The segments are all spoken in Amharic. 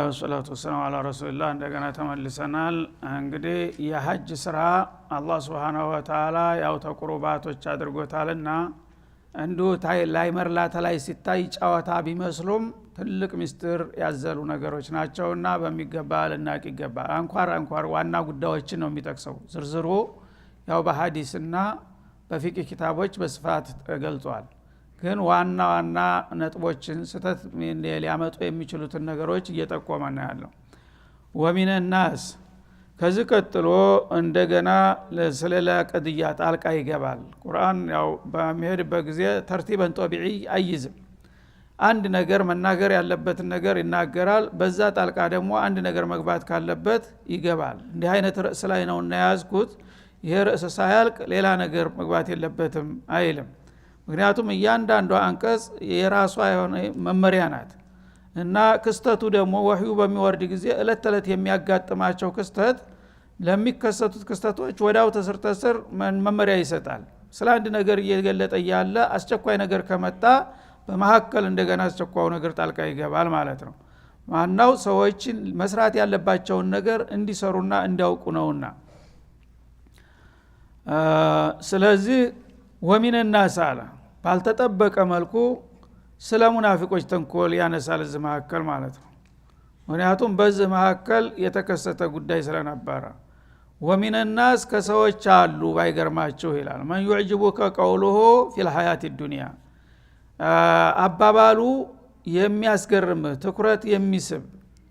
ቢስሚላህ ወሰላቱ ወሰላሙ ዐላ ረሱሊላህ እንደገና ተመልሰናል። እንግዲህ የሐጅ ስራ አላህ Subhanahu Wa Ta'ala ያው ተቁርባቶች አድርጎታልና እንዲሁ ላይ መርላተ ላይ ሲታይ ጫዋታ ቢመስሉም ትልቅ ምስጢር ያዘሉ ነገሮች ናቸውና በሚገባ ልናቅ ይገባል። አንኳር ዋና ጉዳዮችን ነው የሚጠቅሰው። ዝርዝሩ ያው በሐዲስና በፊቅህ ኪታቦች በስፋት ተገልጿል። ግን ዋና ነጥቦችን ስተት ሊያመጡ የሚችሉትን ነገሮች እየጠቆመ ነው ያለው። ወሚን الناس ከዚህ ቀጥሎ እንደገና ለሰለላ ቀድያ ጣልቃ ይገባል። ቁርአን ያው በሚሄድበት ጊዜ ተርቲበን ጦቢዒ አይዝም። አንድ ነገር መናገር ያለበትን ነገር ይናገራል። በዛ ጣልቃ ደግሞ አንድ ነገር መግባት ካለበት ይገባል። እንዲህ አይነት ርዕስ ላይ ነው እና ያዝኩት ይሄ ርዕስ ሳያልቅ ሌላ ነገር መግባት የለበትም አይልም። ምክንያቱም እያንዳንዱ አንቀጽ የራሷ የሆነ መመሪያ ናት እና ክስተቱ ደግሞ ወህዩ በሚወርድ ጊዜ እለት ተለት የሚያጋጥማቸው ክስተት ለሚከሰቱት ክስተቶች ወዳው ተስር መመሪያ ይሰጣል። ስለ አንድ ነገር እየገለጠ ያለ አስቸኳይ ነገር ከመጣ በመሐከል እንደገና አስቸኳዩ ነገር ጣልቃ ይገባል ማለት ነው። ማናው ሰዎችን መስራት ያለባቸውን ነገር እንዲሰሩና እንዲያውቁ ነውና። ስለዚህ ወሚን الناس አለ ባልተጠበቀ መልኩ ስለ ሙናፊቆች ተንኮል ያነሳል እዚህ መሐከል ማለት ነው። ምክንያቱም በዚህ መሐከል የተከሰተ ጉዳይ ስለነበረ ወሚን الناس ከሰዎች አሉ ባይገርማችሁ ይላል ማን يعجبك قوله في الحياة الدنيا አባባሉ የሚያስገርም ትኩረት የሚስብ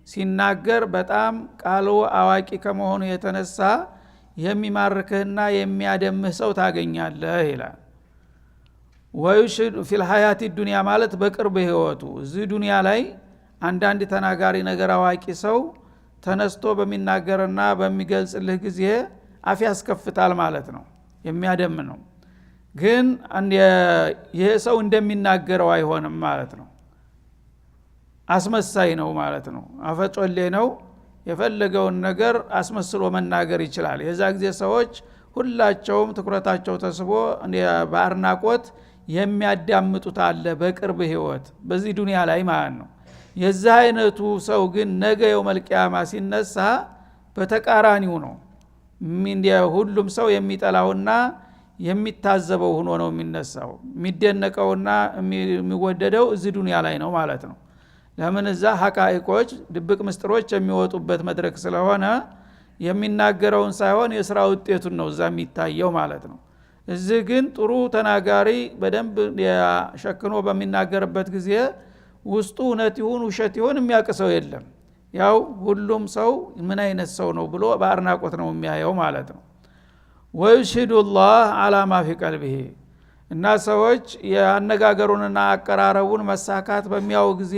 ሲናገር በጣም ቃሉ አዋቂ ከመሆኑ የተነሳ የሚማርከህና የሚያደምህ ሰው ታገኛለህ ይላል። ወይሽድ ፊል ሐያቲ ዱንያ ማለት በቅርብ ህይወቱ እዚህ ዱንያ ላይ አንዳንድ ተናጋሪ ነገር አዋቂ ሰው ተነስቶ በሚናገርና በሚገልጽልህ ጊዜ አፍ ያስከፍታል ማለት ነው፣ የሚያደም ነው። ግን ይሄ ሰው እንደሚናገረው አይሆንም ማለት ነው። አስመሳይ ነው ማለት ነው። አፈጮሌ ነው። የፈለገውን ነገር አስመስሎ መናገር ይችላል። የዛ ጊዜ ሰዎች ሁላቸውም ትኩረታቸው ተስቦ በአድናቆት የሚያዳምጡት አለ በቅርብ ህይወት በዚህ ዱንያ ላይ ማለት ነው። የዛ አይነቱ ሰው ግን ነገ የውመል ቂያማ ሲነሳ በተቃራኒው ነው። ሁሉም ሰው የሚጠላውና የሚታዘበው ሆኖ ነው የሚነሳው። የሚደነቀውና የሚወደደው እዚህ ዱንያ ላይ ነው ማለት ነው። ለምን እዛ ሐቃኢቆች ድብቅ ምስጥሮች የሚወጡበት መድረክ ስለሆነ የሚናገረውን ሳይሆን የሥራ ውጤቱን ነው እዛ የሚታየው ማለት ነው። እዚህ ግን ጥሩ ተናጋሪ በደንብ ያሸክኖ በሚናገርበት ጊዜ ውስጡ እውነት ይሁን ውሸት ይሁን የሚያቅሰው የለም። ያው ሁሉም ሰው ምን አይነት ሰው ነው ብሎ በአድናቆት ነው የሚያየው ማለት ነው። ወይሽዱላህ አላ ማ ፊ ቀልቢሂ እና ሰዎች ያነጋገሩንና አቀራረቡን መሳካት በሚያው ጊዜ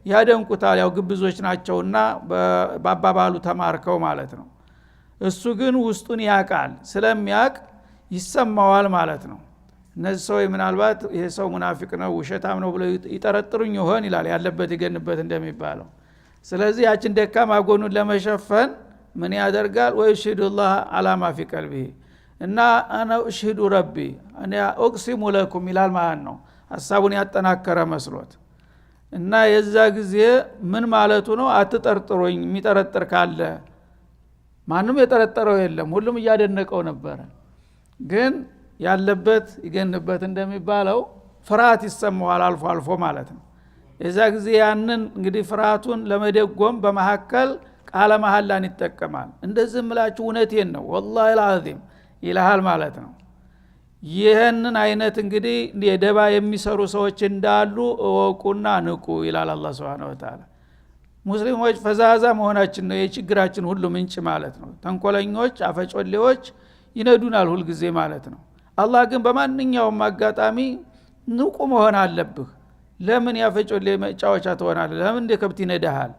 ያደንቁታል። ያው ግብዞች ናቸውና በአባባሉ ተማርከው ማለት ነው። እሱ ግን ውስጡን ያቃል፣ ስለሚያቅ ይሰማዋል ማለት ነው። እነዚህ ሰው ምናልባት ይሄ ሰው ሙናፊቅ ነው ውሸታም ነው ብለው ይጠረጥሩኝ ይሆን ይላል ያለበት ይገንበት እንደሚባለው። ስለዚህ ያችን ደካማ ጎኑን ለመሸፈን ምን ያደርጋል? ወይሽዱላህ አላ ማ ፊ ቀልቢሂ እና አና እሽሂዱ ረቢ እኔ እቅሲሙ ለኩም ይላል ማለት ነው። ሐሳቡን ያጠናከረ መስሎት እና የዛ ጊዜ ምን ማለቱ ነው? አትጠርጥሩኝ። የሚጠረጥር ካለ ማንም የጠረጠረው የለም፣ ሁሉም እያደነቀው ነበር። ግን ያለበት ይገንበት እንደሚባለው ፍርሃት ይሰማዋል አልፎ አልፎ ማለት ነው። የዛ ጊዜ ያንን እንግዲህ ፍርሃቱን ለመደጎም በመሐከል ቃለ መሐላን ይጠቀማል። እንደዚህ ምላችሁ እውነቴን ነው ወላሂ العظيم ይልሃል ማለት ነው። ይህንን አይነት እንግዲህ የደባ የሚሰሩ ሰዎች እንዳሉ እወቁና ንቁ ይላል አላህ Subhanahu Wa Ta'ala። ሙስሊሞች ፈዛዛ መሆናችን ነው የችግራችን ሁሉ ምንጭ ማለት ነው። ተንኮለኞች አፈጮሌዎች ይነዱናል ሁሉ ጊዜ ማለት ነው። አላህ ግን በማንኛውም አጋጣሚ ንቁ መሆን አለብህ። ለምን ያፈጮሌ መጫወቻ ትሆናለህ? ለምን እንደ ከብት ይነዳሃል?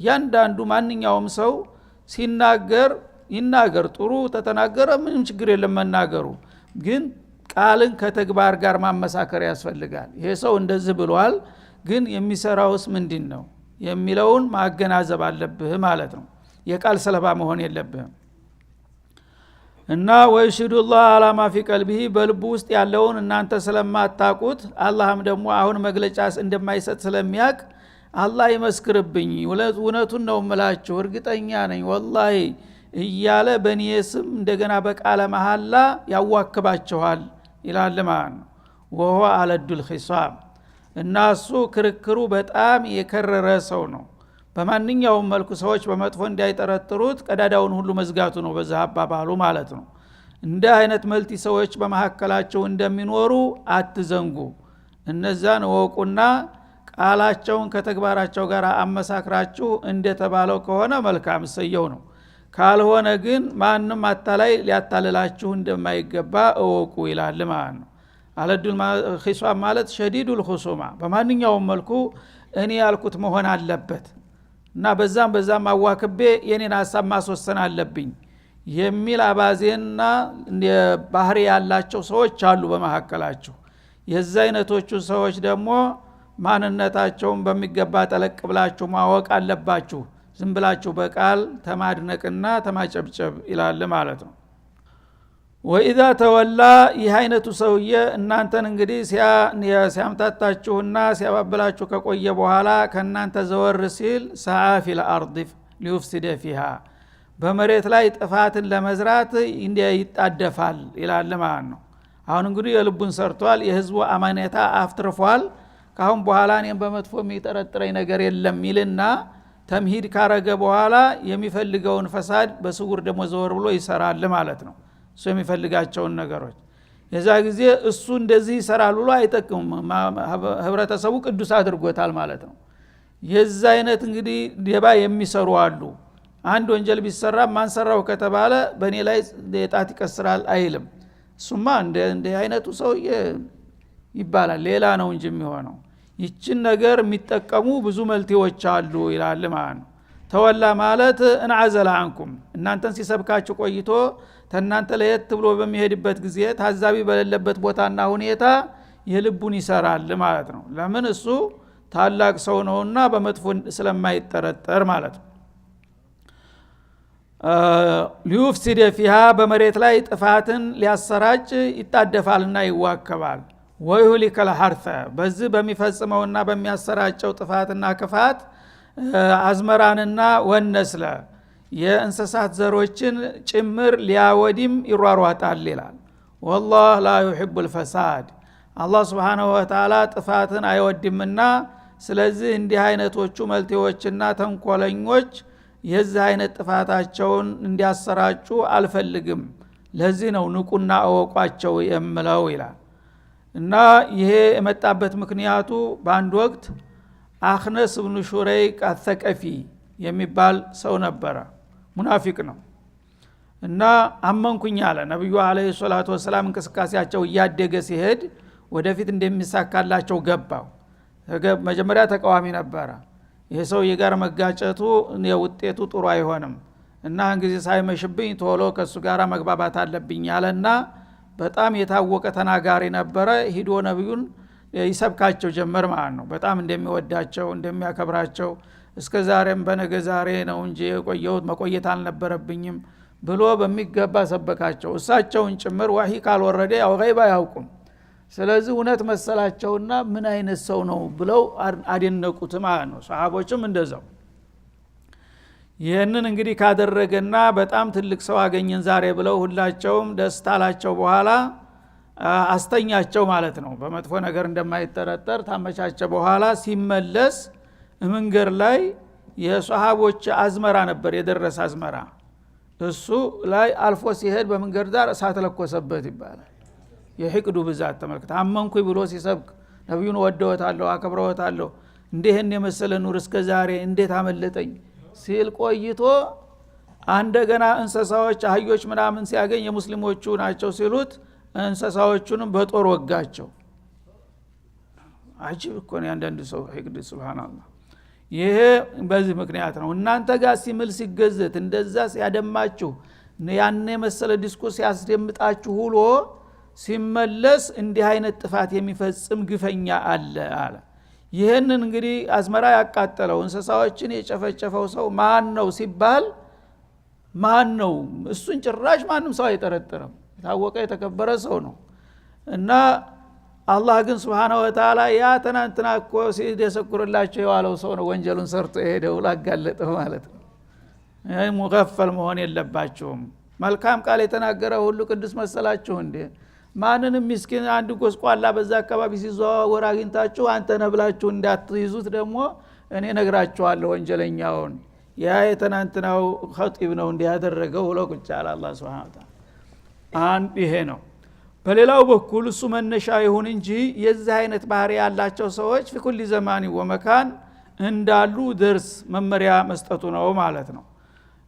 ያንዳንዱ ማንኛውም ሰው ሲናገር ይናገር፣ ጥሩ ተተናገረ ምንም ችግር የለም መናገሩ። ግን ቃልን ከተግባር ጋር ማመሳከር ያስፈልጋል። ይሄ ሰው እንደዚህ ብሏል፣ ግን የሚሰራውስ ምንድነው የሚለውን ማገናዘብ አለብህ ማለት ነው። የቃል ሰለባ መሆን የለብህም። እና ወይሽዱላህ አላ ማ ፊ ቀልቢሂ በልቡ ውስጥ ያለውን እናንተ ስለማታቁት አላህም ደግሞ አሁን መግለጫ እንደማይሰጥ ስለሚያቅ አላህ ይመስክርብኝ እውነቱን ነው የምላችሁ እርግጠኛ ነኝ ወላሂ እያለ በኔ ስም እንደገና በቃለ መሐላ ያዋክባቸዋል ይላል ማለት ነው። ወሆ አለዱል ኺሳም እናሱ ክርክሩ በጣም የከረረ ሰው ነው። በማንኛውም መልኩ ሰዎች በመጥፎ እንዳይጠረጥሩት ቀዳዳውን ሁሉ መዝጋቱ ነው በዛ አባባሉ ማለት ነው። እንደ አይነት መልቲ ሰዎች በመሐከላቸው እንደሚኖሩ አትዘንጉ። እነዛን ወቁና ቃላቸውን ከተግባራቸው ጋር አመሳክራችሁ እንደተባለው ከሆነ መልካም ሰየው ነው። ካልሆነ ግን ማንም አታላይ ሊያታልላችሁ እንደማይገባ እወቁ ይላል ማለት ነው። አለዱል ኺሷም ማለት ሸዲዱል ኹሱማ በማንኛውም መልኩ እኔ ያልኩት መሆን አለበት እና በዛም አዋክቤ የኔን ሐሳብ ማስወሰን አለብኝ የሚል አባዜና ባህሪ ያላቸው ሰዎች አሉ በመሐከላችሁ። የዛ አይነቶቹ ሰዎች ደግሞ ማንነታቸውን በሚገባ ጠለቅ ብላችሁ ማወቅ አለባችሁ። ዝም ብላችሁ በቃል ተማድነቅና ተማጨብጨብ ይላል ማለት ነው። ወኢዛ ተወላ ይህ አይነቱ ሰውዬ እናንተን እንግዲህ ሲያምታታችሁና ሲያባብላችሁ ከቆየ በኋላ ከእናንተ ዘወር ሲል ሰዓ ፊል አርድ ሊዩፍሲደ ፊሃ በመሬት ላይ ጥፋትን ለመዝራት ይጣደፋል ይላል ማለት ነው። አሁን እንግዲህ የልቡን ሰርቷል፣ የህዝቡ አማኔታ አፍትርፏል። ካሁን በኋላ እኔም በመጥፎ የሚጠረጥረኝ ነገር የለም ይልና ተምሂድ ካረገ በኋላ የሚፈልገውን ፈሳድ በስውር ደግሞ ዘወር ብሎ ይሰራል ማለት ነው። እሱ የሚፈልጋቸውን ነገሮች የዛ ጊዜ እሱ እንደዚህ ይሰራል ብሎ አይጠቅም፣ ህብረተሰቡ ቅዱስ አድርጎታል ማለት ነው። የዛ አይነት እንግዲህ ደባ የሚሰሩ አሉ። አንድ ወንጀል ቢሰራ ማን ሰራው ከተባለ በእኔ ላይ ጣት ይቀስራል አይልም። እሱማ እንደ አይነቱ ሰው ይባላል፣ ሌላ ነው እንጂ የሚሆነው። ይችን ነገር የሚጠቀሙ ብዙ መልቲዎች አሉ ይላል ማለት ነው። ተወላ ማለት እንዓዘለ አንኩም እናንተን ሲሰብካችሁ ቆይቶ ተናንተ ለየት ብሎ በሚሄድበት ጊዜ ታዛቢ በሌለበት ቦታና ሁኔታ የልቡን ይሰራል ማለት ነው። ለምን እሱ ታላቅ ሰው ነውና በመጥፎ ስለማይጠረጠር ማለት ነው። ሊዩፍሲደ ፊሃ በመሬት ላይ ጥፋትን ሊያሰራጭ ይጣደፋልና ይዋከባል። ወይሁሊከል ሐርተ በዚህ በሚፈጽመውና በሚያሰራጨው ጥፋትና ክፋት አዝመራንና ወነስለ የእንስሳት ዘሮችን ጭምር ሊያወዲም ይሯሯጣል ይላል። ወላህ ላ ዩሂቡል ፈሳድ አላህ Subhanahu Wa Ta'ala ጥፋትን አይወድምና ስለዚህ እንዲህ አይነቶቹ መልቲዎችና ተንኮለኞች የዚህ አይነት ጥፋታቸውን እንዲያሰራጩ አልፈልግም። ለዚህ ነው ንቁና አወቋቸው የምለው ይላል። እና ይሄ የመጣበት ምክንያቱ በአንድ ወቅት አኽነስ ኢብኑ ሹረይቅ አተቀፊ የሚባል ሰው ነበረ፣ ሙናፊቅ ነው። እና አመንኩኝ አለ። ነብዩ አለይሂ ሰላቱ ወሰለም እንቅስቃሴያቸው እያደገ ሲሄድ ወደፊት እንደሚሳካላቸው ገባው። መጀመሪያ ተቃዋሚ ነበረ። ይሄ ሰው የጋር መጋጨቱ የውጤቱ ጥሩ አይሆንም እና እንግዲህ ሳይመሽብኝ ቶሎ ከሱ ጋር መግባባት አለብኝ አለና በጣም የታወቀ ተናጋሪ ነበረ። ሂዶ ነብዩን ይሰብካቸው ጀመር ማለት ነው። በጣም እንደሚወዳቸው እንደሚያከብራቸው እስከ ዛሬም በነገ ዛሬ ነው እንጂ የቆየሁት መቆየት አልነበረብኝም ብሎ በሚገባ ሰበካቸው። እሳቸውን ጭምር ወሂ ካልወረደ ያው ገይባ ያውቁም። ስለዚህ እውነት መሰላቸውና ምን አይነት ሰው ነው ብለው አደነቁት ማለት ነው። ሰሃቦችም እንደዛው። ይህንን እንግዲህ ካደረገና በጣም ትልቅ ሰው አገኘን ዛሬ ብለው ሁላቸውም ደስታላቸው በኋላ አስተኛቸው ማለት ነው። በመጥፎ ነገር እንደማይጠረጠር ታመቻቸ በኋላ ሲመለስ መንገር ላይ የሷሃቦች አዝመራ ነበር፣ የደረሰ አዝመራ። እሱ ላይ አልፎ ሲሄድ በመንገድ ዳር እሳት ለኮሰበት ይባላል። የህቅዱ ብዛት ተመልከተ። አመንኩኝ ብሎ ሲሰብክ ነብዩን ወደውታለሁ አከብረውታለሁ እንደህን የመሰለ ኑር እስከ ዛሬ እንዴት አመለጠኝ ሲል ቆይቶ አንደገና እንስሳዎች አህዮች ምናምን ሲያገኝ የሙስሊሞቹ ናቸው ሲሉት እንስሳዎቹንም በጦር ወጋቸው። አጂብ እኮ ነው አንዳንድ ሰው ህቅድ ሱብሃንአላህ። ይሄ በዚህ ምክንያት ነው። እናንተ ጋር ሲምል ሲገዘት እንደዛ ሲያደማችሁ ያኔ መሰለ ዲስኩርስ ያስደምጣችሁ ሁሉ ሲመለስ እንዲህ አይነት ጥፋት የሚፈጽም ግፈኛ አለ። ይሄንን እንግዲህ አዝመራ ያቃጠለው እንስሳዎችን የጨፈጨፈው ሰው ማን ነው ሲባል ማን ነው? እሱን ጭራሽ ማንም ሰው አይጠረጥርም። የታወቀ የተከበረ ሰው ነው። እና አላህ ግን Subhanahu Wa Ta'ala ያ ተናንትና እኮ ሲደሰኩርላቸው የዋለው ሰው ነው ወንጀሉን ሰርቶ የሄደው ላጋለጠው ማለት ነው። ይሄ ሙገፈል መሆን የለባቸውም። መልካም ቃል የተናገረ ሁሉ ቅዱስ መሰላችሁ እንዴ? ማንንም ምስኪን አንድ ጎስቋላ በዛ አካባቢ ሲዘዋወር አግኝታችሁ አንተ ነብላችሁ እንዳትይዙት ደግሞ እኔ ነግራችኋለሁ ወንጀለኛውን ያ የተናንትናው ኸጢብ ነው እንዲያደረገው ብሎ ቁጫላ አላህ Subhanahu Wa Ta'ala አንድ ይሄ ነው። በሌላው በኩል እሱ መነሻ ይሁን እንጂ የዚህ አይነት ባህሪ ያላቸው ሰዎች በኩል ዘማኒ ወመካን እንዳሉ ድርስ መመሪያ መስጠቱ ነው ማለት ነው።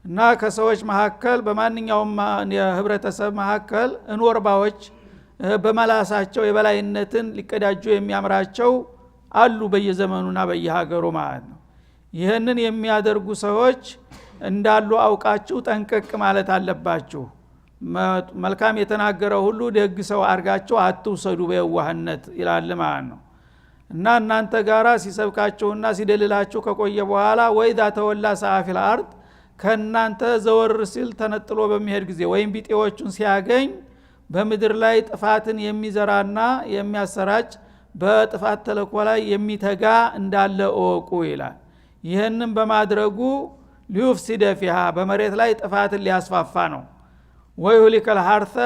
እና ከሰዎች መካከል በማንኛውም የህብረተሰብ መካከል እንወርባዎች በመላሳቸው የበላይነትን ሊቀዳጁ የሚያምራቸው አሉ በየዘመኑና በየሀገሩ ማለት ነው። ይህንን የሚያደርጉ ሰዎች እንዳሉ አውቃችሁ ጠንቀቅ ማለት አለባችሁ። መልካም የተናገረ ሁሉ ደግ ሰው አርጋችሁ አትውሰዱ በየዋህነት ይላል ማለት ነው። እና እናንተ ጋራ ሲሰብካችሁና ሲደልላችሁ ከቆየ በኋላ ወይዳ ተወላ ሰአፊል አርድ ከናንተ ዘወር ሲል ተነጥሎ በሚሄድ ጊዜ ወይም ቢጤዎቹን ሲያገኝ በምድር ላይ ጥፋትን የሚዘራና የሚያሰራጭ በጥፋት ተለኮ ላይ የሚተጋ እንዳለ እወቁ ይላል። ይህንን በማድረጉ ሊዩፍሲደ ፊሃ በመሬት ላይ ጥፋትን ሊያስፋፋ ነው። ወይሁሊከል ሐርተ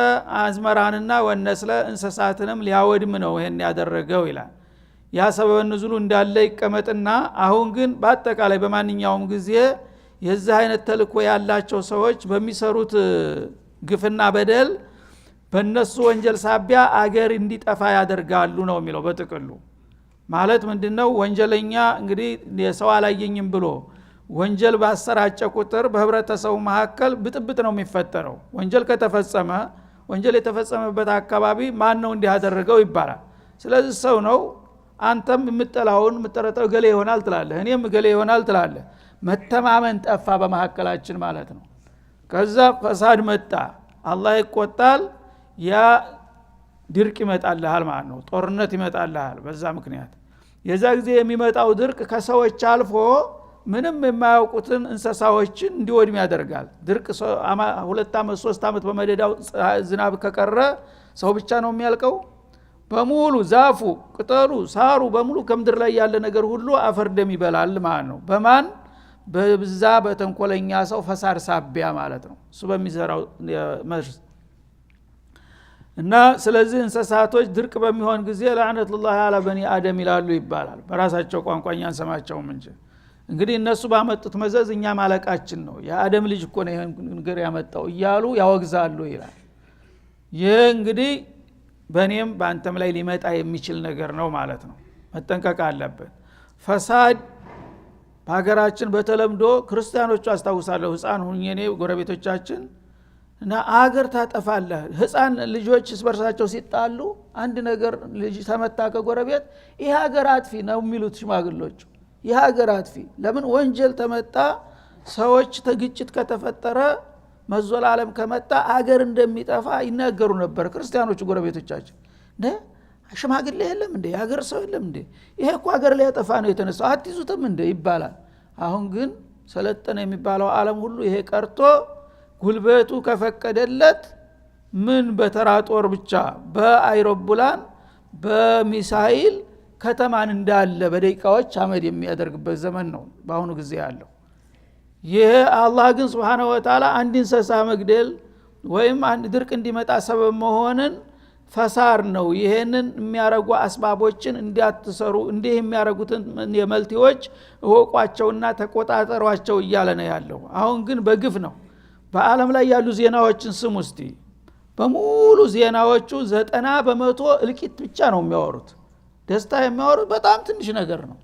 አዝመራንና ወነስለ እንስሳትንም ሊያወድም ነው ይሄን ያደረገው ይላል። ያ ሰበብ ንዙሉ እንዳለ ይቀመጥና አሁን ግን በአጠቃላይ በማንኛውም ጊዜ የዚህ አይነት ተልኮ ያላቸው ሰዎች በሚሰሩት ግፍና በደል በእነሱ ወንጀል ሳቢያ አገር እንዲጠፋ ያደርጋሉ ነው የሚለው በጥቅሉ። ማለት ምንድነው? ወንጀለኛ እንግዲህ የሰው አላየኝም ብሎ ወንጀል ባሰራጨ ቁጥር በህብረተሰቡ መካከል ብጥብጥ ነው የሚፈጠረው። ወንጀል ከተፈጸመ ወንጀል የተፈጸመበት አካባቢ ማን ነው እንዲህ ያደረገው ይባላል። ስለዚህ ሰው ነው አንተም የምትጠላውን የምትጠረጠው ገሌ ይሆናል ትላለህ፣ እኔም ገሌ ይሆናል ትላለህ። መተማመን ጠፋ በመካከላችን ማለት ነው። ከዛ ፈሳድ መጣ፣ አላህ ይቆጣል፣ ያ ድርቅ ይመጣልሃል ማለት ነው። ጦርነት ይመጣልሃል በዛ ምክንያት። የዛ ጊዜ የሚመጣው ድርቅ ከሰዎች አልፎ ምንም የማያውቁትን እንስሳዎችን እንዲወድም ያደርጋል። ድርቅ 2 አመት 3 አመት በመደዳው ዝናብ ከቀረ ሰው ብቻ ነው የሚያልቀው? በሙሉ ዛፉ፣ ቅጠሉ፣ ሳሩ በሙሉ ከምድር ላይ ያለ ነገር ሁሉ አፈር ደም ይበላል ማለት ነው። በማን? በብዛ በተንኮለኛ ሰው ፈሳድ ሳቢያ ማለት ነው፣ እሱ በሚዘራው መርዝ። እና ስለዚህ እንስሳቶች ድርቅ በሚሆን ጊዜ ለعنቱላህ አለ በኒ አደም ይላሉ ይባላል። በራሳቸው ቋንቋኛን ሰማቸውም እንጂ እንግዲህ እነሱ ባመጡት መዘዝ እኛ ማለቃችን ነው፣ የአደም ልጅ እኮ ነው ይሄን ነገር ያመጣው እያሉ ያወግዛሉ ይላል። ይሄ እንግዲህ በእኔም በአንተም ላይ ሊመጣ የሚችል ነገር ነው ማለት ነው። መጠንቀቅ አለበት። ፈሳድ በሀገራችን በተለምዶ ክርስቲያኖቹ አስታውሳለሁ ህፃን ሁኜ እኔ ጎረቤቶቻችን እና አገር ታጠፋለህ ህፃን ልጆች ስበርሳቸው ሲጣሉ አንድ ነገር ልጅ ተመታ ከጎረቤት ይሄ ሀገር አጥፊ ነው የሚሉት ሽማግሎች። ይሄ ሀገር አጥፊ ለምን ወንጀል ተመጣ ሰዎች ተግጭት ከተፈጠረ መዞል ዓለም ከመጣ አገር እንደሚጠፋ ይናገሩ ነበር ክርስቲያኖቹ ጎረቤቶቻችን። ሽማግሌ የለም እንዴ? ሀገር ሰው የለም እንዴ? ይሄ እኮ ሀገር ላይ ያጠፋ ነው የተነሳው አትይዙትም እንዴ ይባላል። አሁን ግን ሰለጠነ የሚባለው ዓለም ሁሉ ይሄ ቀርቶ ጉልበቱ ከፈቀደለት ምን በተራ ጦር ብቻ በአይሮፕላን በሚሳኤል ከተማን እንዳለ በደቂቃዎች አመድ የሚያደርግበት ዘመን ነው በአሁኑ ጊዜ ያለው። ይሄ አላህ ግን Subhanahu Wa Ta'ala አንድ እንስሳ መግደል ወይም አንድ ድርቅ እንዲመጣ ሰበብ መሆንን ፈሳር ነው። ይሄንን የሚያረጉ አስባቦችን እንዲያትሰሩ እንዲህ የሚያረጉትን የመልቲዎች እወቋቸውና ተቆጣጣሯቸው እያለ ነው ያለው። አሁን ግን በግፍ ነው። በአለም ላይ ያሉ ዜናዎችን ስሙ እስቲ። በሙሉ ዜናዎቹ 90% እልቂት ብቻ ነው የሚያወሩት። ደስታ የሚያወሩት በጣም ትንሽ ነገር ነው።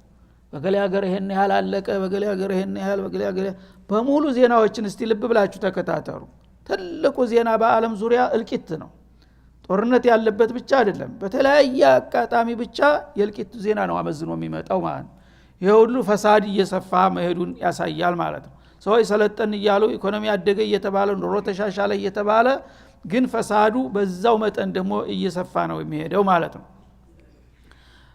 በገሌ ሀገር ይሄን ያህል አለቀ፣ በገሌ ሀገር ይሄን ያህል፣ በገሌ ሀገር በሙሉ ዜናዎችን እስቲ ልብ ብላችሁ ተከታተሉ። ትልቁ ዜና በአለም ዙሪያ እልቂት ነው። ጦርነት ያለበት ብቻ አይደለም፣ በተለያየ አጋጣሚ ብቻ የእልቂት ዜና ነው አመዝኖ የሚመጣው ማለት ነው። ይሄ ሁሉ ፈሳድ እየሰፋ መሄዱን ያሳያል ማለት ነው። ሰዎች ሰለጠን እያሉ ኢኮኖሚ አደገ እየተባለ ኑሮ ተሻሻለ እየተባለ ግን ፈሳዱ በዛው መጠን ደግሞ እየሰፋ ነው የሚሄደው ማለት ነው።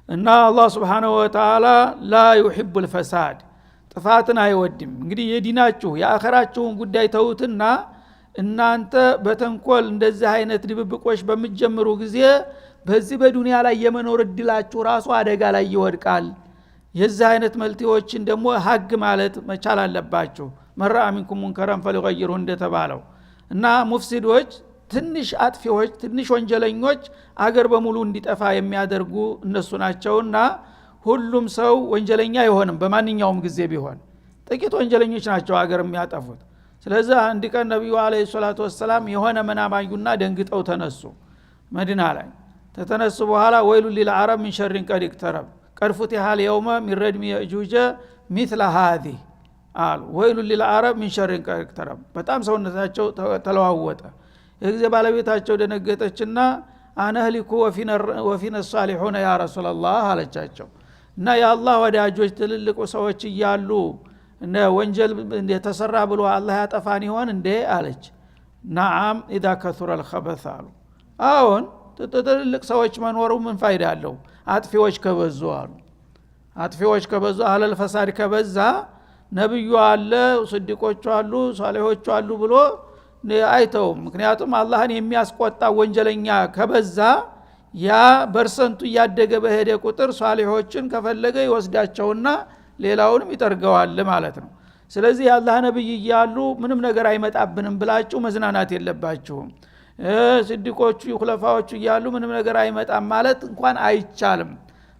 እና አላህ Subhanahu Wa Ta'ala ላ يحب الفساد ጥፋትን አይወድም። እንግዲህ የዲናችሁ የአኺራችሁን ጉዳይ ተውትና እናንተ በተንኮል እንደዚህ አይነት ድብብቆች በሚጀምሩ ጊዜ በዚህ በዱንያ ላይ የመኖር እድላችሁ ራሱ አደጋ ላይ ይወድቃል። የዚህ አይነት መልቲዎችን ደግሞ ሀግ ማለት መቻል አለባችሁ። መራ ሚንኩም ሙንከረን ፈሊገይሩ እንደተባለው እና ሙፍሲዶች ትንሽ አጥፊዎች ትንሽ ወንጀለኞች አገር በሙሉ እንዲጠፋ የሚያደርጉ እነሱ ናቸውና ሁሉም ሰው ወንጀለኛ አይሆንም። በማንኛውም ጊዜ ቢሆን ጥቂት ወንጀለኞች ናቸው አገር የሚያጠፉት። ስለዚህ አንድ ቀን ነብዩ አለይሂ ሰላቱ ወሰለም የሆነ መናማዩና ደንግጠው ተነሱ። መዲና ላይ ተተነሱ በኋላ ወይሉ ሊልዓረብ ሚን ሸሪን ቀድ ይቅተረብ ቀድ ፉቲሐ اليوم من ردم يأجوج مثل هذه አሉ። ወይሉ ሊልዓረብ ሚን ሸሪን ቀድ ይቅተረብ በጣም ሰውነታቸው ተለዋወጠ። የጊዜ ባለቤታቸው ደነገጠችና አነህሊኩ ወፊነ الصالحون ያ ረሱላህ አለቻቸው። እና የአላህ ወዳጆች ትልልቁ ሰዎች እያሉ እና ወንጀል የተሰራ ብሎ አላህ ያጠፋን ይሆን እንዴ አለች። ነዓም ኢዛ ከثر الخبث አሉ። አሁን ትልልቅ ሰዎች መኖሩ ምን ፋይዳ አለው? አጥፊዎች ከበዙ አሉ። አጥፊዎች ከበዙ አህለል ፈሳድ ከበዛ ነብዩ አለ ስዲቆች አሉ ሷሊሆች አሉ ብሎ አይተውም። ምክንያቱም አላህን የሚያስቆጣ ወንጀለኛ ከበዛ ያ በርሰንቱ እያደገ በሄደ ቁጥር ሷሊሆችን ከፈለገ ይወስዳቸውና ሌላውንም ይጠርገዋል ማለት ነው። ስለዚህ የአላህ ነብይ እያሉ ምንም ነገር አይመጣብንም ብላችሁ መዝናናት የለባችሁም። ስዲቆቹ ኹለፋዎቹ እያሉ ምንም ነገር አይመጣም ማለት እንኳን አይቻልም።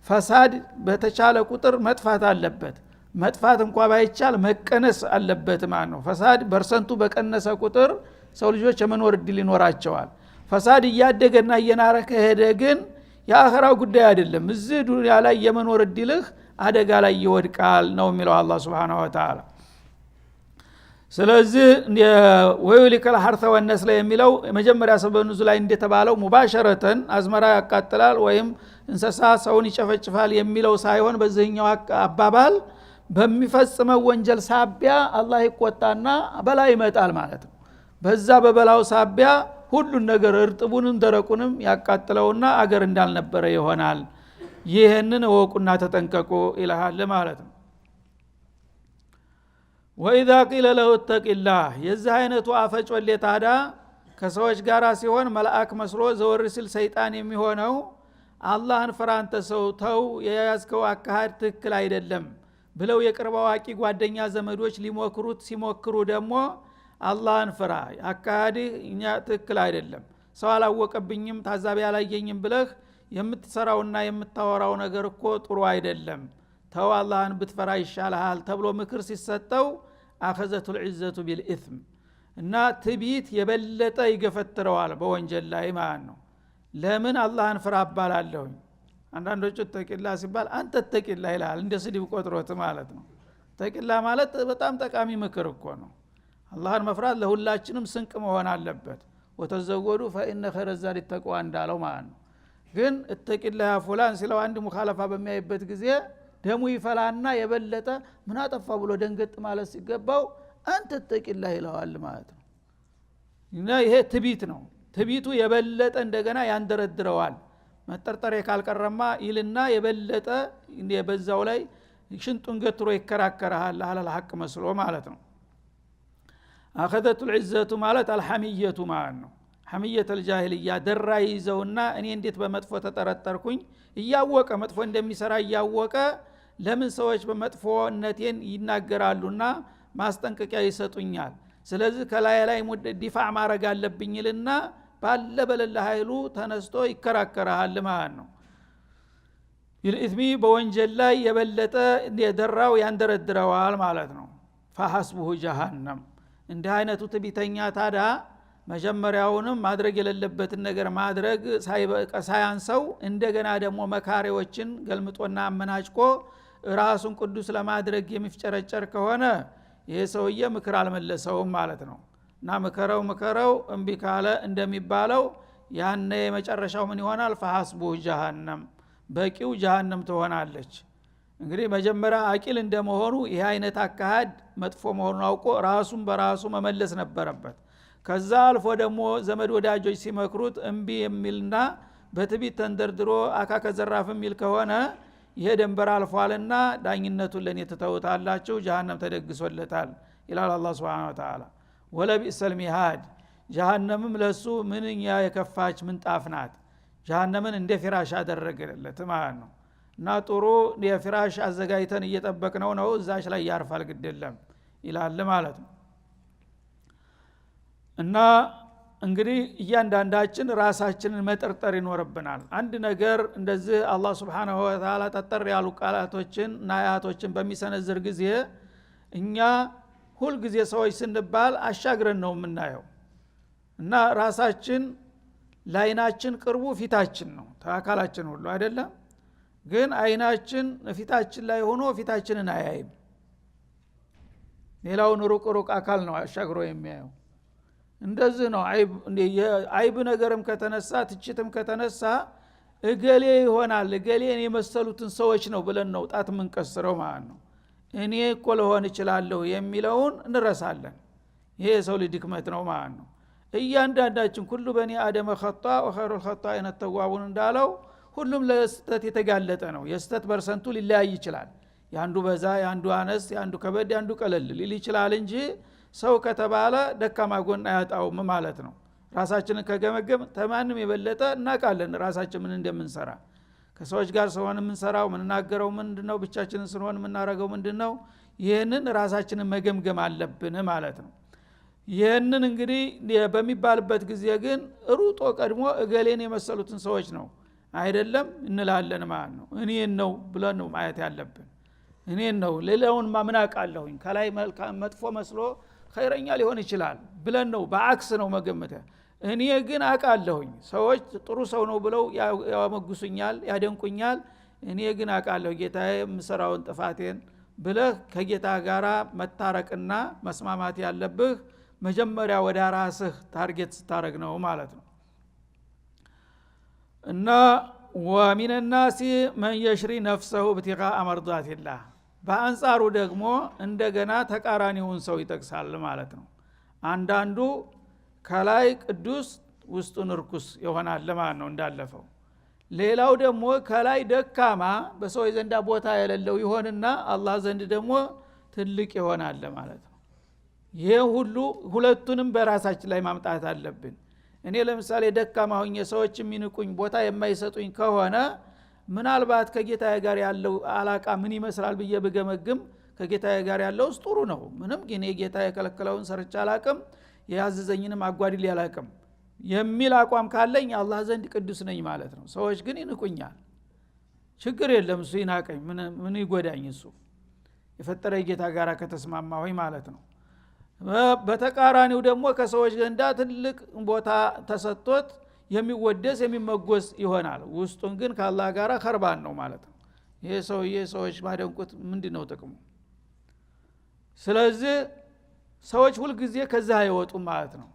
ፈሳድ በተቻለ ቁጥር መጥፋት አለበት። መጥፋት እንኳን ባይቻል መቀነስ አለበት ማለት ነው። ፈሳድ በርሰንቱ በቀነሰ ቁጥር ሰው ልጆች የመኖር እድል ይኖራቸዋል። ፈሳድ እያደገና እየናረ ከሄደ ግን የአኺራው ጉዳይ አይደለም። እዚህ ዱንያ ላይ የመኖር እድልህ አደጋ ላይ ይወድቃል ነው የሚለው አላህ Subhanahu Wa Ta'ala። ስለዚህ ወይሊከል ሐርተ ወነስለ የሚለው መጀመሪያ ሰበብ ኑዙል ላይ እንደተባለው ሙባሸረተን አዝመራ ያቃጥላል ወይም እንስሳ ሰውን ይጨፈጭፋል የሚለው ሳይሆን በዚህኛው አባባል በሚፈጽመው ወንጀል ሳቢያ አላህ ይቆጣና በላ ይመጣል ማለት ነው። በዛ በበላው ሳቢያ ሁሉን ነገር እርጥቡንም ደረቁንም ያቃጥለውና አገር እንዳልነበረ ይሆናል። ይሄንን ወቁና ተጠንቀቁ ይላል ማለት ነው። ወኢዛ ቂለ ለሁ ተቂላህ የዚህ አይነቱ አፈጮሌ ታዳ ከሰዎች ጋር ሲሆን መልአክ መስሎ ዘወር ሲል ሰይጣን የሚሆነው አላህን ፍራንተ ሰው ተው የያዝከው አካሃድ ትክክል አይደለም ብለው የቅርብ አዋቂ ጓደኛ ዘመዶች ሊሞክሩት ሲሞክሩ ደግሞ አላህን ፍራ አካሃድ እኛ ትክክል አይደለም ሰው አላወቀብኝም ታዛቢ አላየኝም ብለህ የምትሰራውና የምታወራው ነገር እኮ ጥሩ አይደለም ተው አላህን ብትፈራ ይሻልሃል ተብሎ ምክር ሲሰጠው አخذቱል ዒዘቱ ቢልኢስም እና ትቢት የበለጠ ይገፈትረዋል በወንጀል ላይ ማለት ነው። ለምን አላህን ፍራ አባላለሁ? አንዳንዶቹ ተቂላ ሲባል አንተ ተቂላ ይላል እንደ ስድብ ቆጥሮት ማለት ነው። ተቂላ ማለት በጣም ጠቃሚ ምክር እኮ ነው። አላህን መፍራት ለሁላችንም ስንቅ መሆን አለበት። ወተዘወዱ فإن خير الزاد التقوى እንዳለው ማለት ነው። ግን እተቂላ ያ ፉላን ሲለው አንድ ሙኻለፋ በሚያይበት ጊዜ ደሙ ይፈላና የበለጠ ምን አጠፋ ብሎ ደንገጥ ማለት ሲገባው አንተ ተቂላ ይለዋል ማለት ነው። እና ይሄ ትቢት ነው። ትቢቱ የበለጠ እንደገና ያንደረድረዋል። መጠርጠር ካልቀረማ ይልና የበለጠ በዛው ላይ ሽንጡን ገትሮ ይከራከራል አለል ሐቅ መስሎ ማለት ነው። አخذቱል ዒዘቱ ማለት አልሐሚየቱ ማለት ነው። ሐሚየተል ጃሂልያ ደራ ይዘውና እኔ እንዴት በመጥፎ ተጠረጠርኩኝ እያወቀ መጥፎ እንደሚሰራ እያወቀ ለምን ሰዎች በመጥፎነቴን ይናገራሉና ማስጠንቀቂያ ይሰጡኛል። ስለዚህ ከላይ ላይ ዲፋዕ ማድረግ አለብኝልና ባለ በለለ ኃይሉ ተነስቶ ይከራከራል ማለት ነው። ይልኢስሚ በወንጀል ላይ የበለጠ የደራው ያንደረድረዋል ማለት ነው። فحسبه جهنم እንዲህ አይነቱ ትቢተኛ ታዳ መጀመሪያውንም ማድረግ የሌለበትን ነገር ማድረግ ሳያንሰው እንደገና ደግሞ መካሪዎችን ገልምጦና አመናጭቆ ራሱን ቅዱስ ለማድረግ የሚፍጨረጨር ከሆነ ይሄ ሰውዬ ምክር አልመለሰውም ማለት ነው። እና መከረው እምቢ ካለ እንደሚባለው ያኔ የመጨረሻው ምን ይሆናል? فحسبه جهنم በቂው ጀሃነም ትሆናለች። እንግዲህ መጀመሪያ አቂል እንደመሆኑ ይሄ አይነት አካሃድ መጥፎ መሆኑን አውቆ ራሱን በራሱ መመለስ ነበረበት። ከዛ አልፎ ደግሞ ዘመድ ወዳጆች ሲመክሩት እምቢ የሚልና በትቢት ተንደርድሮ አካከ ዘራፍ የሚል ከሆነ ይሄ ደንበር አልፏልና ዳኝነቱን ለኔ ተተውታላችሁ ጀሃነም ተደግሶለታል ይላል አላህ Subhanahu Wa Ta'ala። ወለቢሰል ሚሃድ ጀሃነምም ለሱ ምንኛ የከፋች ምንጣፍ ናት ጀሃነምን እንደ ፍራሽ አደረገለት ማለት ነው እና ጥሩ የፍራሽ አዘጋጅተን እየጠበቅነው ነው እዛች ላይ ያርፋል ግድለም ይላል ማለት ነው እና እንግዲህ እያንዳንዳችን ራሳችንን መጠርጠር ይኖርብናል አንድ ነገር እንደዚህ አላህ Subhanahu Wa Ta'ala ተጠር ያሉ ቃላቶችን እና አያቶችን በሚሰነዝር ጊዜ እኛ ሁሉ ጊዜ ሰዎች ስንባል አሻግረን ነው የምናየው እና ራሳችን ላይናችን ቅርቡ ፊታችን ነው ተአካላችን ሁሉ አይደለም ግን አይናችን ፊታችን ላይ ሆኖ ፊታችንን አያይም ሌላውን ሩቅ አካል ነው አሻግሮ የሚያየው እንደዚህ ነው አይብ ነገርም ከተነሳ ትችትም ከተነሳ እገሌ ይሆናል እገሌን የመሰሉትን ሰዎች ነው ብለን ነው ጣት ምንቀስረው ማለት ነው እኔ እኮ ለሆን እችላለሁ የሚለውን እንረሳለን ይሄ የሰው ልጅ ድክመት ነው ማለት ነው እያንዳንዳችን ሁሉ በኒ አደም ኸጣ ወኸይሩል ኸጣኢነ ተዋቡን እንዳለው ሁሉም ለስተት የተጋለጠ ነው የስተት ፐርሰንቱ ሊለያይ ይችላል ያንዱ በዛ ያንዱ አነስ ያንዱ ከበድ ያንዱ ቀለል ሊል ይችላል እንጂ ሰው ከተባለ ደካማ ጎን አያጣውም ማለት ነው ራሳችንን ከገመገም ተማንም የበለጠ እናቃለን ራሳችን ምን እንደምንሰራ ከሰዎች ጋር ሰውን ምንሰራው ምንናገረው ምንድነው ብቻችንን ስንሆን ምናረገው ምንድነው ይሄንን ራሳችንን መገምገም አለብን ማለት ነው ይሄንን እንግዲህ በሚባልበት ጊዜ ግን ሩጦ ቀድሞ እገሌን የመሰሉትን ሰዎች ነው አይደለም እንላለን ማለት ነው እኔን ነው ብለን ነው ማየት ያለብን እኔን ነው ሌላውን ማምናቃለሁኝ ከላይ መልካም መጥፎ መስሎ ኸይረኛ ሊሆን ይችላል ብለን ነው በአክስ ነው መገመተ እኔ ግን አቃለሁኝ ሰዎች ጥሩ ሰው ነው ብለው ያመጉሱኛል ያደንቁኛል እኔ ግን አቃለሁ ጌታዬ ምሰራውን ጥፋቴን ብለህ ከጌታ ጋራ መታረቅና መስማማት ያለብህ መጀመሪያ ወደ ራስህ ታርጌት ስታረግ ነው ማለት ነው እና ومن الناس من يشري نفسه ابتغاء مرضات الله በአንጻሩ ደግሞ እንደገና ተቃራኒውን ሰው ይጠቅሳል ማለት ነው አንዳንዱ ከላይ ቅዱስ ውስጡን ርኩስ ይሆናል ማለት ነው እንዳለፈው ሌላው ደግሞ ከላይ ደካማ በሰው ዘንዳ ቦታ የሌለው ይሆንና አላህ ዘንድ ደግሞ ትልቅ ይሆናል ማለት ነው ይሄ ሁሉ ሁለቱንም በራሳችን ላይ ማምጣት አለብን እኔ ለምሳሌ ደካማ ሆኜ ሰዎች የሚንቁኝ ቦታ የማይሰጡኝ ከሆነ ምናልባት ከጌታዬ ጋር ያለው አላቃ ምን ይመስላል ብዬ በገመግም ከጌታዬ ጋር ያለው ጥሩ ነው ምንም ግን የጌታዬ ከለከለውን ሰርቻ አላቅም ያዘዘኝንም አጓድል ያላቅም የሚል አቋም ካለኝ አላህ ዘንድ ቅዱስ ነኝ ማለት ነው ሰዎች ግን ይንቁኛል ችግር የለም እሱ ይናቀኝ ምን ይጎዳኝ እሱ የፈጠረ ጌታ ጋር ከተስማማሁኝ ማለት ነው በተቃራኒው ደግሞ ከሰዎች ዘንዳ ትልቅ ቦታ ተሰጥቶት የሚወደስ የሚመጎስ ይሆናል ውስጡን ግን ከአላህ ጋር ኸርባን ነው ማለት ነው ይሄ ሰዎች ማደንቁት ምንድነው ጥቅሙ ስለዚህ ሰዎች ሁሉ ጊዜ ከዛ አይወጡም ማለት ነው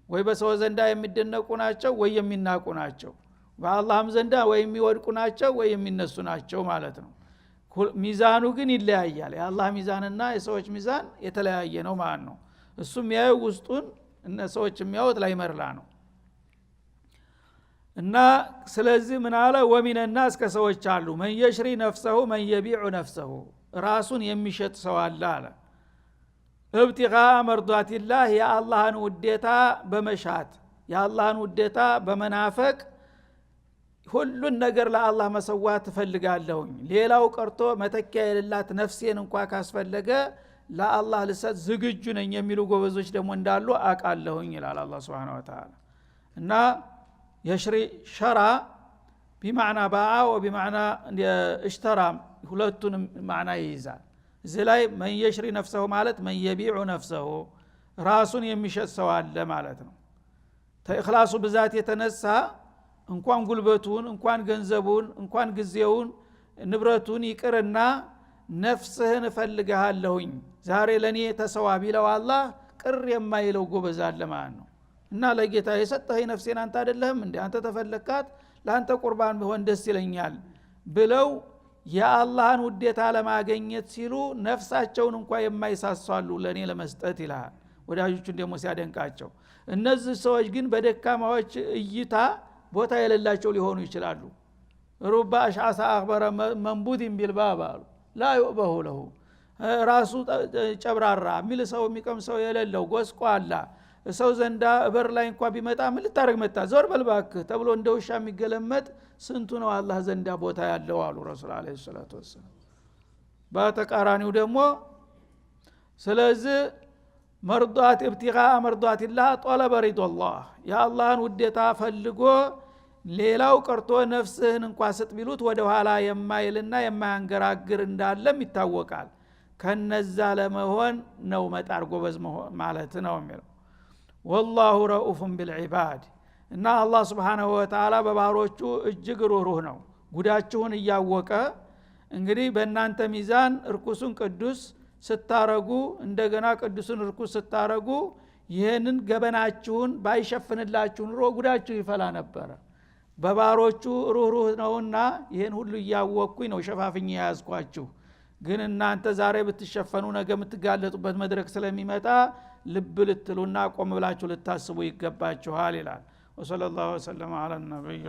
ወይ በሰው ዘንዳ የሚደነቁ ናቸው ወይ የሚናቁ ናቸው በአላህም ዘንዳ ወይ የሚወድቁ ናቸው ወይ የሚነሱ ናቸው ማለት ነው ሚዛኑ ግን ይለያያል የአላህ ሚዛንና የሰዎች ሚዛን የተለያየ ነው ማለት ነው እሱም ያዩ ውስጡን እነ ሰዎች የሚያዩት ላይ መርላ ነው እና ስለዚህ ምን አለ ወሚን الناس ከሰዎች አሉ من يشري نفسه من يبيع نفسه ራሱን የሚሸጥ ሰው አለ አለ ابتغاء مرضات الله يا اللهን ውዴታ በመሻት ያ አላህን ውዴታ በመናፈቅ ሁሉን ነገር ለአላህ መሰዋት ፈልጋለሁኝ ሌላው ቀርቶ መተኪያ የሌላት ነፍሴን እንኳን ካስፈለገ ለአላህ ልሰጥ ዝግጁ ነኝ የሚሉ ጎበዞች ደግሞ እንዳሉ አቃለሁኝ ይላል አላህ Subhanahu Wa Ta'ala እና يشري شرع بمعنى باع وبمعنى اشترى ሁለቱንም ማዕና ይይዛል እዚህ ላይ من يشري نفسه ማለት من يبيع نفسه ራሱን የሚሸጥ ሰው አለ ማለት ነው ተእخلاص ብዛት የተነሳ እንኳን ጉልበቱን እንኳን ገንዘቡን እንኳን ጊዜውን ንብረቱን ይቅርና ነፍስህን ፈልጋለሁኝ ዛሬ ለኔ ተሰዋ ቢለው አላህ ቅር የማይለው ጎበዝ አለ ማለት ነው እና ለጌታ የሰጠኸኝ ነፍሴን አንተ አይደለህም እንዴ አንተ ተፈለካት ለአንተ ቁርባን ቢሆን ደስ ይለኛል ብለው የአላህን ውዴታ ለማግኘት ሲሉ ነፍሳቸውን እንኳን የማይሳሳሉ ለኔ ለመስጠት ይላል ወዳጆቹን ደግሞ ሲያደንቃቸው እነዚህ ሰዎች ግን በደካማዎች እይታ ቦታ የሌላቸው ሊሆኑ ይችላሉ ሩባ አሽዓሳ አኽበረ መንቡድን ቢልባብ አሉ ላ ይؤበሁ ለሁ ራሱ ጨብራራ የሚል ሰው የሚቀም ሰው የሌለው ጎስቋላ ሰው ዘንዳ በር ላይ እንኳን ቢመጣ ምን ልታረግ መጣ ዞር በልባክ ተብሎ እንደውሻ የሚገለመጥ ስንቱ ነው አላህ ዘንዳ ቦታ ያለው አሉ ረሱል አለይሂ ሰላቱ ወሰለም። በተቃራኒው ደግሞ ስለዚህ መርዳት ኢብቲጋእ መርዳቲላህ ጦለበ ሪዶላህ የአላህን ውዴታ ፈልጎ ሌላው ቀርቶ ነፍስህን እንኳን ስጥ ቢሉት ወደ ኋላ የማይልና የማያንገራግር እንዳለም ይታወቃል። ከነዛ ለመሆን ነው መጣር ጎበዝ ማለት ነው የሚለው። ወላሁ ረኡፉን ቢልዒባድ እና አላህ Subhanahu Wa Ta'ala በባሮቹ እጅግ ሩህሩህ ነው። ጉዳችሁን እያወቀ እንግዲህ በእናንተ ሚዛን እርኩሱን ቅዱስ ስታረጉ እንደገና ቅዱስን እርኩስ ስታረጉ ይሄንን ገበናችሁን ባይሸፍንላችሁ ኑሮ ጉዳችሁ ይፈላ ነበር። በባሮቹ ሩህሩህ ነውና ይሄን ሁሉ እያወቅኩኝ ነው ሸፋፍኝ ያዝኳችሁ። ግን እናንተ ዛሬ ብትሸፈኑ ነገ የምትጋለጡበት መድረክ ስለሚመጣ ልብ ልትሉና ቆም ብላችሁ ልታስቡ ይገባችኋል ይላል። ወሰለላሁ ዐለይሂ ወሰለም ዐለ ነብዩ